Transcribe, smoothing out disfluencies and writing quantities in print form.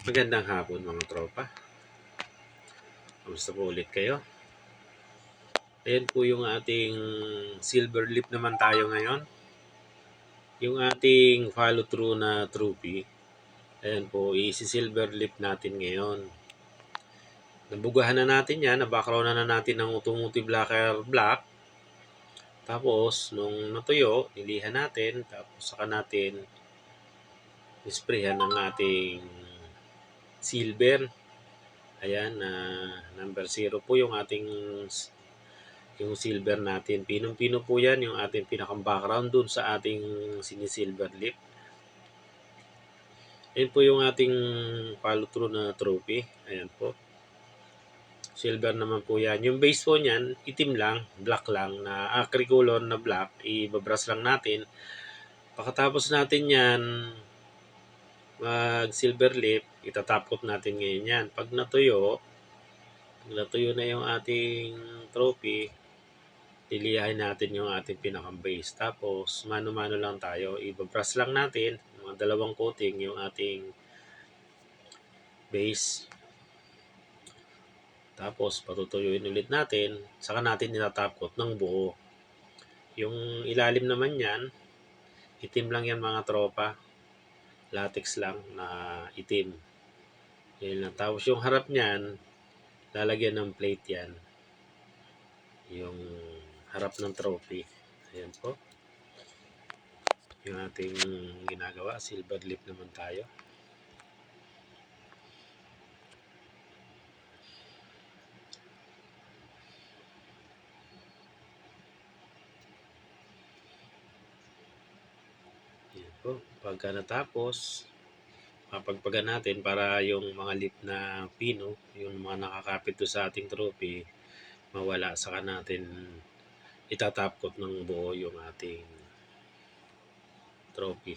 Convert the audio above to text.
Magandang hapon mga tropa. Kamusta po ulit kayo? Ayan po yung ating silver leaf naman tayo ngayon. Yung ating follow through na trophy. Ayan po, isi-silver leaf natin ngayon. Nabugahan na natin yan, nabackground na natin ng automotive lacquer black. Tapos, nung natuyo, nilihan natin. Tapos, saka natin isprayhan ng ating silver. Ayan, number 0 po yung ating silver natin. Pinong-pino po yan yung ating pinakang background dun sa ating sinisilver leaf. Ayan po yung ating follow through na trophy. Ayan po. Silver naman po yan. Yung base po niyan, itim lang, black lang, na acricolor na black. Ibabrush lang natin. Pagkatapos natin yan, mag silver leaf, itatop coat natin ngayon yan. Pag natuyo na yung ating trophy, liliyahin natin yung ating pinakang base. Tapos, mano-mano lang tayo. Ibabrush lang natin, mga dalawang coating, yung ating base. Tapos, patutuyuin ulit natin. Saka natin itatop coat ng buo. Yung ilalim naman yan, itim lang yan mga tropa. Latex lang na itim. Yan lang. Tapos yung harap niyan, lalagyan ng plate yan. Yung harap ng trophy. Ayan po. Yung ating ginagawa, silver leaf naman tayo. Ayan po. Pagka natapos, mapagpagan natin para yung mga leaf na pino, yung mga nakakapit to sa ating trophy, mawala. Saka natin itatop coat ng buo yung ating trophy.